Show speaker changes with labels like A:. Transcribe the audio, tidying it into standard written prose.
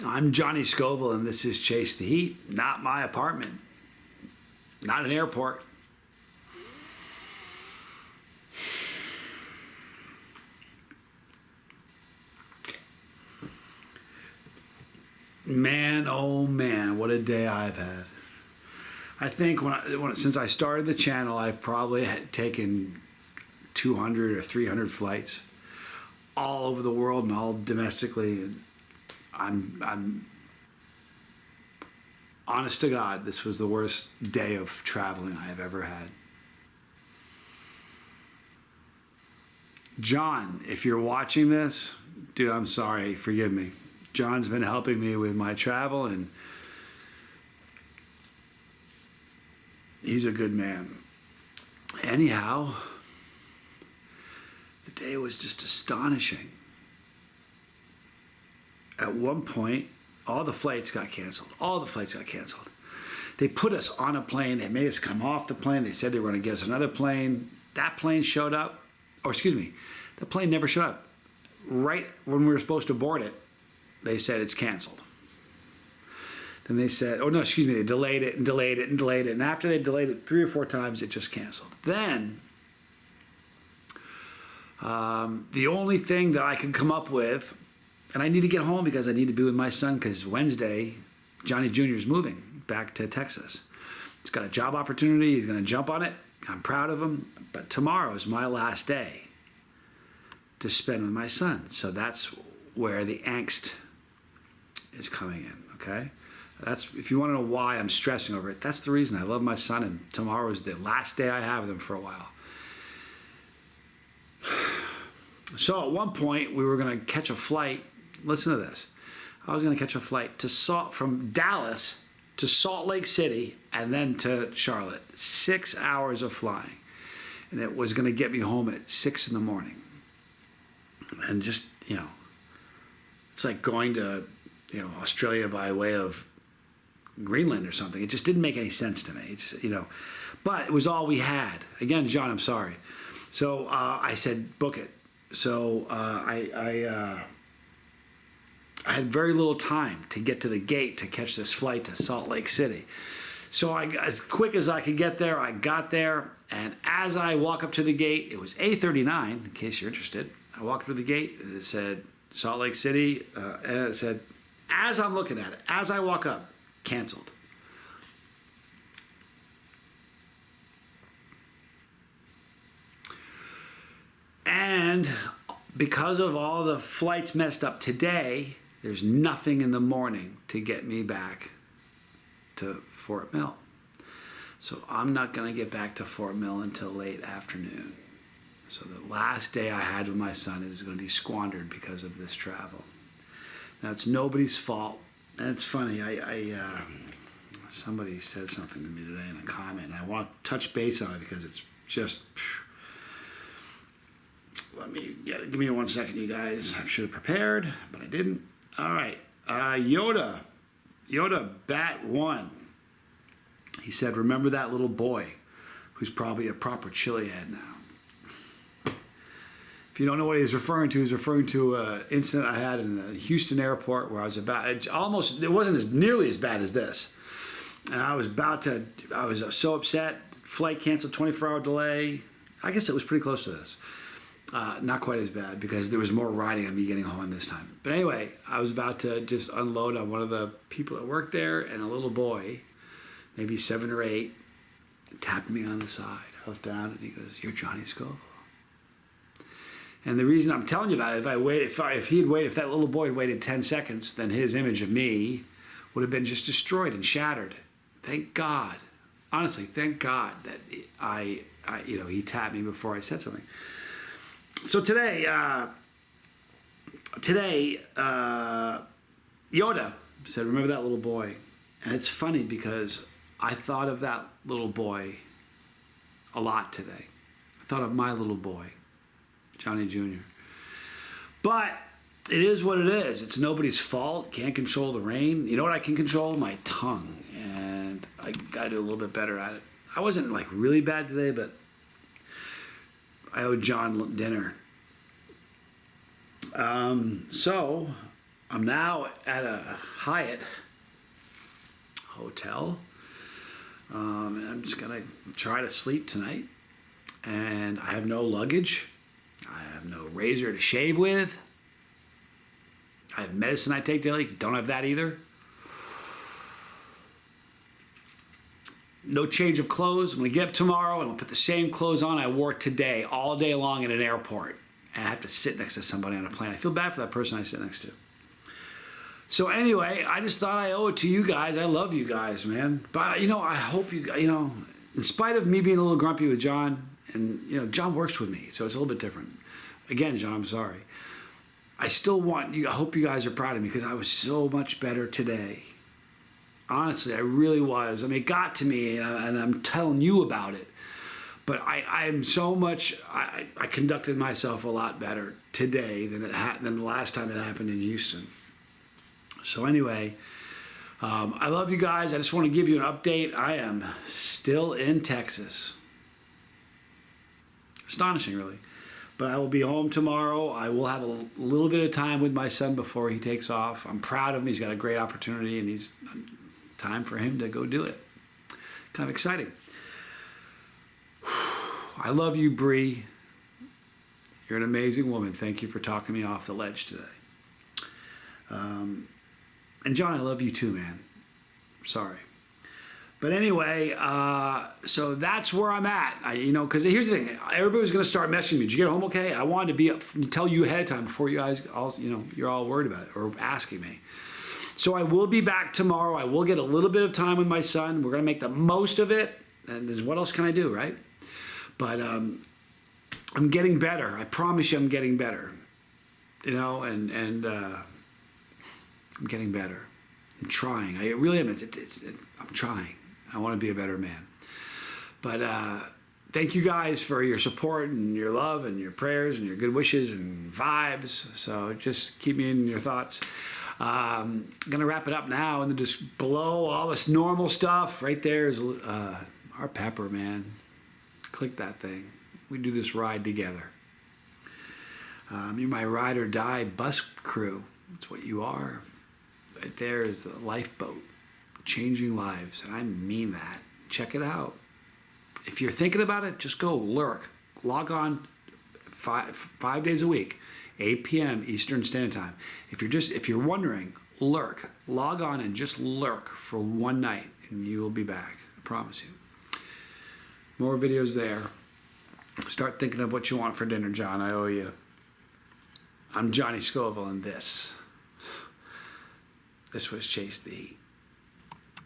A: I'm Johnny Scoville, and this is Chase the Heat. Not my apartment. Not an airport. Man, oh man, what a day I've had. I think since I started the channel, I've probably taken 200 or 300 flights all over the world and all domestically. I'm honest to God, this was the worst day of traveling I have ever had. John, if you're watching this, dude, I'm sorry, forgive me. John's been helping me with my travel, and he's a good man. Anyhow, the day was just astonishing. At one point, all the flights got canceled. All the flights got canceled. They put us on a plane. They made us come off the plane. They said they were going to get us another plane. That plane showed up. Or excuse me, the plane never showed up. Right when we were supposed to board it, they said it's canceled. Then they said, oh no, excuse me, they delayed it and delayed it and delayed it. And after they delayed it 3 or 4 times, it just canceled. Then, the only thing that I could come up with, and I need to get home because I need to be with my son, because Wednesday, Johnny Jr. is moving back to Texas. He's got a job opportunity. He's going to jump on it. I'm proud of him. But tomorrow is my last day to spend with my son. So that's where the angst is coming in, okay? That's, if you want to know why I'm stressing over it, that's the reason. I love my son, and tomorrow is the last day I have with him for a while. So at one point, we were going to catch a flight. Listen to this. I was going to catch a flight from Dallas to Salt Lake City and then to Charlotte. 6 hours of flying. And it was going to get me home at 6 in the morning. And just, it's like going to, Australia by way of Greenland or something. It just didn't make any sense to me. It just, but it was all we had. Again, John, I'm sorry. So I said, book it. So I had very little time to get to the gate to catch this flight to Salt Lake City. So as quick as I could get there, I got there. And as I walk up to the gate, it was A39, in case you're interested. I walked up to the gate, and it said Salt Lake City, and it said, as I'm looking at it, as I walk up, canceled. And because of all the flights messed up today, there's nothing in the morning to get me back to Fort Mill. So I'm not going to get back to Fort Mill until late afternoon. So the last day I had with my son is going to be squandered because of this travel. Now, it's nobody's fault. And it's funny, somebody said something to me today in a comment, and I want to touch base on it because it's just... Give me 1 second, you guys. I should have prepared, but I didn't. All right. Yoda Bat 1. He said, remember that little boy who's probably a proper chili head now. If you don't know what he's referring to an incident I had in the Houston airport where I was it wasn't nearly as bad as this. And I was so upset. Flight canceled, 24-hour delay. I guess it was pretty close to this. Not quite as bad because there was more riding on me getting home this time. But anyway, I was about to just unload on one of the people that worked there, and a little boy, maybe 7 or 8, tapped me on the side. I looked down and he goes, "You're Johnny Scoville." And the reason I'm telling you about it, if that little boy had waited 10 seconds, then his image of me would have been just destroyed and shattered. Thank God, honestly, thank God that he tapped me before I said something. So today, Yoda said, remember that little boy? And it's funny because I thought of that little boy a lot today. I thought of my little boy, Johnny Jr. But it is what it is. It's nobody's fault. Can't control the rain. You know what I can control? My tongue. And I got to do a little bit better at it. I wasn't like really bad today, but I owed John dinner. So I'm now at a Hyatt hotel, and I'm just gonna try to sleep tonight. And I have no luggage. I have no razor to shave with. I have medicine I take daily. Don't have that either. No change of clothes. I'm gonna get up tomorrow and I'll put the same clothes on I wore today all day long in an airport. And I have to sit next to somebody on a plane. I feel bad for that person I sit next to. So anyway, I just thought I owe it to you guys. I love you guys, man. But I hope you in spite of me being a little grumpy with John, and John works with me, so it's a little bit different. Again, John, I'm sorry. I still want you. I hope you guys are proud of me because I was so much better today. Honestly, I really was. I mean, it got to me, and I'm telling you about it. But I'm so much. I conducted myself a lot better today than the last time it happened in Houston. So anyway, I love you guys. I just want to give you an update. I am still in Texas. Astonishing, really. But I will be home tomorrow. I will have a little bit of time with my son before he takes off. I'm proud of him. He's got a great opportunity, and he's time for him to go do it. Kind of exciting. I love you, Bree. You're an amazing woman. Thank you for talking me off the ledge today. And John, I love you too, man. Sorry. But anyway, so that's where I'm at. Because here's the thing. Everybody's going to start messaging me. Did you get home okay? I wanted to be up to tell you ahead of time before you guys all, you're all worried about it or asking me. So I will be back tomorrow. I will get a little bit of time with my son. We're going to make the most of it. And what else can I do, right? But I'm getting better. I promise you I'm getting better. And I'm getting better. I'm trying. I really am. I'm trying. I want to be a better man. But thank you guys for your support and your love and your prayers and your good wishes and vibes. So just keep me in your thoughts. I'm going to wrap it up now, and then just below all this normal stuff right there is our Pepper, man. Click that thing. We do this ride together. You're my ride or die bus crew. That's what you are. Right there is the lifeboat, changing lives, and I mean that. Check it out. If you're thinking about it, just go lurk. Log on 5 days a week, 8 p.m. Eastern Standard Time. If you're wondering, lurk. Log on and just lurk for one night, and you will be back. I promise you. More videos there. Start thinking of what you want for dinner, John. I owe you. I'm Johnny Scoville, and this was Chase the Heat.